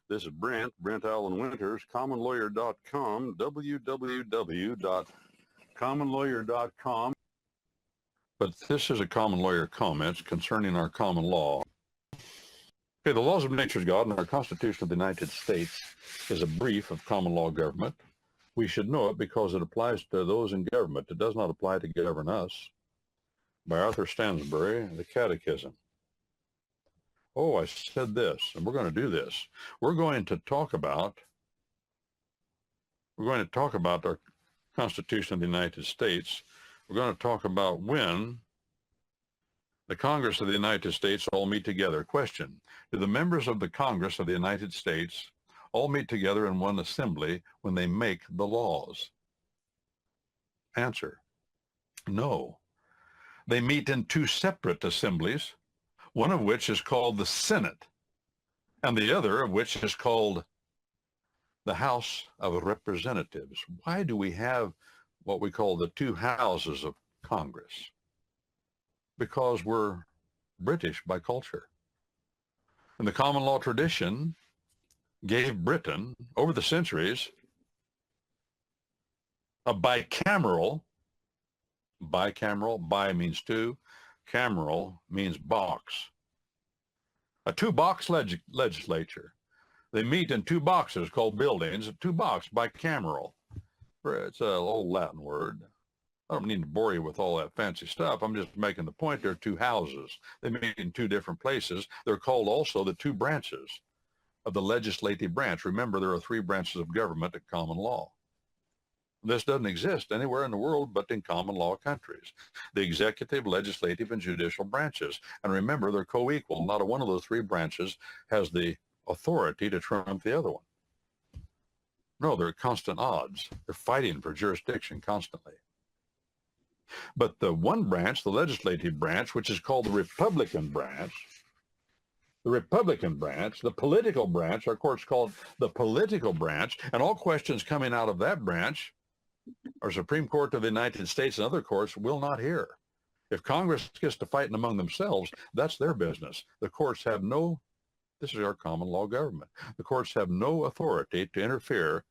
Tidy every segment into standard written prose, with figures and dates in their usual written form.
This is Brent Allen Winters, commonlawyer.com, www.commonlawyer.com. But this is a common lawyer comments concerning our common law. Okay, the laws of nature's God and our Constitution of the United States is a brief of common law government. We should know it because it applies to those in government. It does not apply to govern us. By Arthur Stansbury, the Catechism. Oh, I said this, and we're going to do this. We're going to talk about our Constitution of the United States. We're going to talk about when the Congress of the United States all meet together. Question: do the members of the Congress of the United States all meet together in one assembly when they make the laws? Answer: no. They meet in two separate assemblies, one of which is called the Senate, and the other of which is called the House of Representatives. Why do we have what we call the two houses of Congress? Because we're British by culture. And the common law tradition gave Britain, over the centuries, a bicameral, bi means two, cameral means box, a two-box legislature. They meet in two boxes called buildings, a two-box, bicameral. It's an old Latin word. I don't need to bore you with all that fancy stuff. I'm just making the point there are two houses. They meet in two different places. They're called also the two branches of the legislative branch. Remember, there are three branches of government at common law. This doesn't exist anywhere in the world but in common law countries. The executive, legislative, and judicial branches. And remember, they're co-equal. Not one of those three branches has the authority to trump the other one. No, they're at constant odds. They're fighting for jurisdiction constantly. But the one branch, the legislative branch, which is called the Republican branch, the political branch, our court's called the political branch, and all questions coming out of that branch, our Supreme Court of the United States and other courts will not hear. If Congress gets to fighting among themselves, that's their business. The courts have no, this is our common law government. The courts have no authority to interfere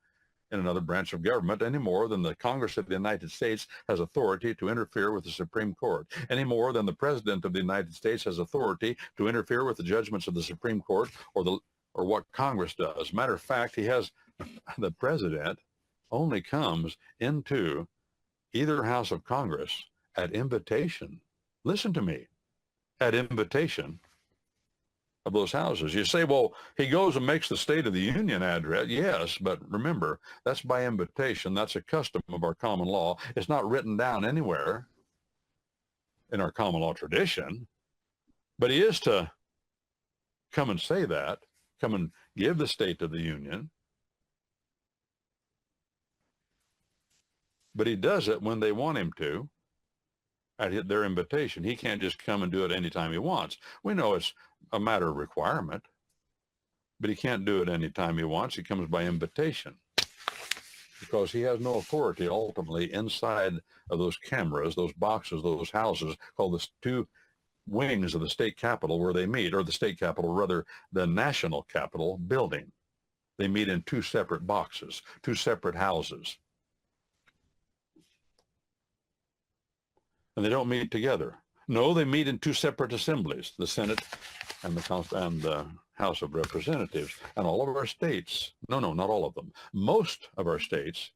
in another branch of government any more than the Congress of the United States has authority to interfere with the Supreme Court, any more than the President of the United States has authority to interfere with the judgments of the Supreme Court or what Congress does. Matter of fact, the President only comes into either house of Congress at invitation. Listen to me, at invitation of those houses. You say, well, he goes and makes the State of the Union address. Yes, but remember, that's by invitation. That's a custom of our common law. It's not written down anywhere in our common law tradition, but he is to come and say that, come and give the State of the Union. But he does it when they want him to, at their invitation. He can't just come and do it anytime he wants. We know it's a matter of requirement, but he can't do it anytime he wants. He comes by invitation because he has no authority ultimately inside of those cameras, those boxes, those houses called the two wings of the state capitol where they meet, or the state capitol, rather, the national capitol building. They meet in two separate boxes, two separate houses. And they don't meet together. No, they meet in two separate assemblies, the Senate and the House of Representatives. And all of our states, no, not all of them, most of our states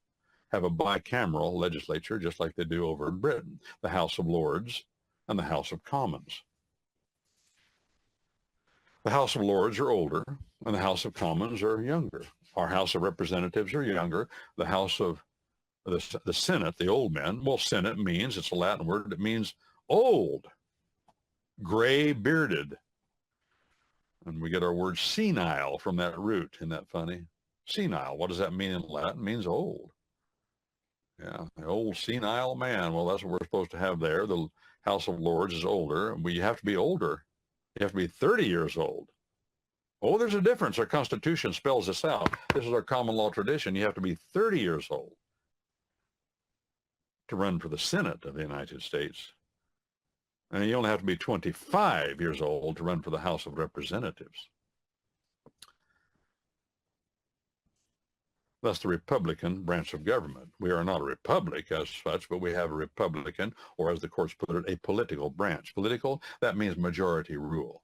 have a bicameral legislature, just like they do over in Britain, the House of Lords and the House of Commons. The House of Lords are older, and the House of Commons are younger. Our House of Representatives are younger. The House of the Senate, the old men, well, Senate means, it's a Latin word, it means old, gray-bearded. And we get our word senile from that root. Isn't that funny? Senile, what does that mean in Latin? It means old. Yeah, the old senile man. Well, that's what we're supposed to have there. The House of Lords is older, but you have to be older. You have to be 30 years old. Oh, there's a difference. Our Constitution spells this out. This is our common law tradition. You have to be 30 years old to run for the Senate of the United States. And you only have to be 25 years old to run for the House of Representatives. That's the Republican branch of government. We are not a republic as such, but we have a Republican, or as the courts put it, a political branch. Political, that means majority rule.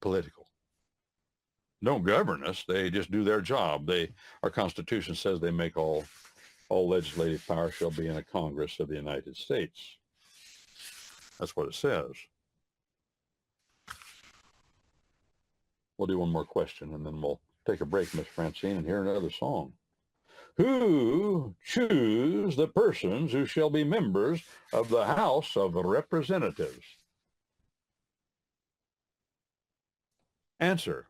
Political. Don't govern us. They just do their job. Our Constitution says they make all legislative power shall be in a Congress of the United States. That's what it says. We'll do one more question, and then we'll take a break, Miss Francine, and hear another song. Who choose the persons who shall be members of the House of Representatives? Answer: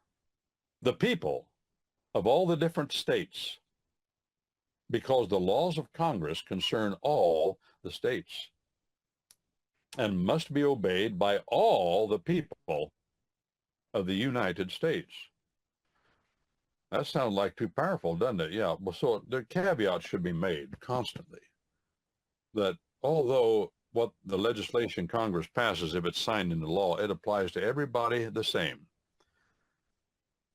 the people of all the different states, because the laws of Congress concern all the states and must be obeyed by all the people of the United States. That sounds like too powerful, doesn't it? Yeah. Well, so the caveat should be made constantly that although what the legislation Congress passes, if it's signed into law, it applies to everybody the same.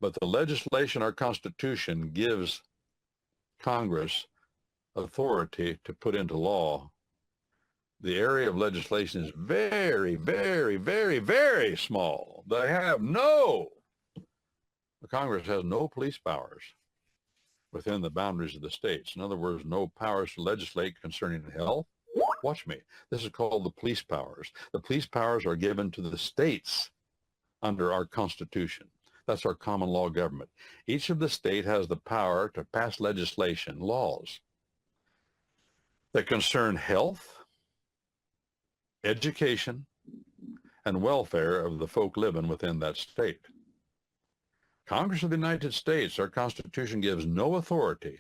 But the legislation, our Constitution, gives Congress authority to put into law. The area of legislation is very, very, very, very small. Congress has no police powers within the boundaries of the states. In other words, no powers to legislate concerning health. Watch me. This is called the police powers. The police powers are given to the states under our Constitution. That's our common law government. Each of the state has the power to pass legislation, laws, that concern health, education, and welfare of the folk living within that state. Congress of the United States, our Constitution gives no authority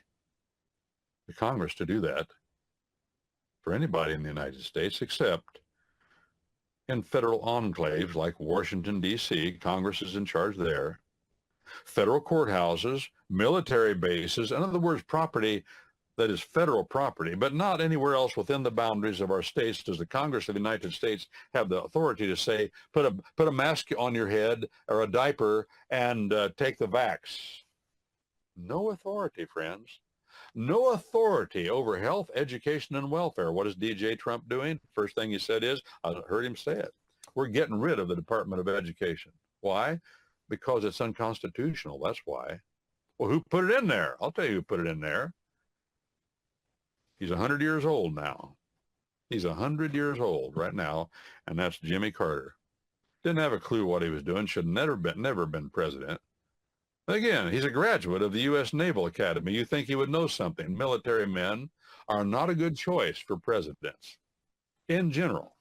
to Congress to do that for anybody in the United States except in federal enclaves like Washington, D.C. Congress is in charge there. Federal courthouses, military bases, in other words, property that is federal property, but not anywhere else within the boundaries of our states does the Congress of the United States have the authority to say, put a mask on your head or a diaper and take the vax. No authority, friends. No authority over health, education, and welfare. What is DJ Trump doing? First thing he said is, I heard him say it, we're getting rid of the Department of Education. Why? Because it's unconstitutional. That's why. Well, who put it in there? I'll tell you who put it in there. He's 100 years old now. He's 100 years old right now, and that's Jimmy Carter. Didn't have a clue what he was doing, should never been president. Again, he's a graduate of the U.S. Naval Academy. You think he would know something. Military men are not a good choice for presidents in general.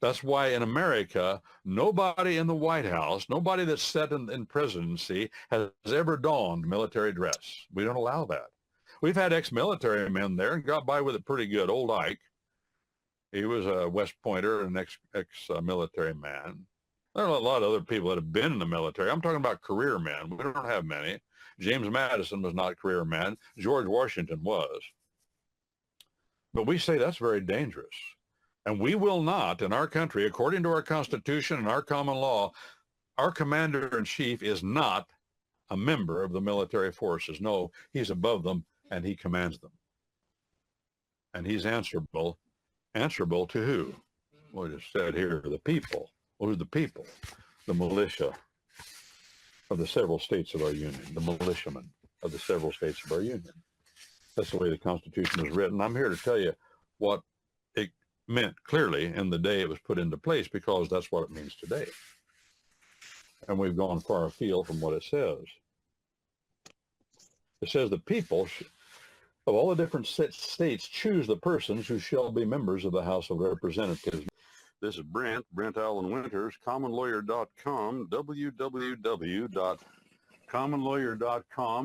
That's why in America, nobody in the White House, nobody that's sat in presidency has ever donned military dress. We don't allow that. We've had ex-military men there and got by with it pretty good. Old Ike, he was a West Pointer, an ex-military man. There are a lot of other people that have been in the military. I'm talking about career men. We don't have many. James Madison was not a career man. George Washington was. But we say that's very dangerous. And we will not, in our country, according to our Constitution and our common law, our commander-in-chief is not a member of the military forces. No, he's above them, and he commands them. And he's answerable to who? Well, it said here, the people. Well, who's the people? The militia of the several states of our union, the militiamen of the several states of our union. That's the way the Constitution is written. I'm here to tell you what it meant clearly in the day it was put into place, because that's what it means today. And we've gone far afield from what it says. It says the people of all the different states choose the persons who shall be members of the House of Representatives. This is Brent Allen Winters, commonlawyer.com, www.commonlawyer.com.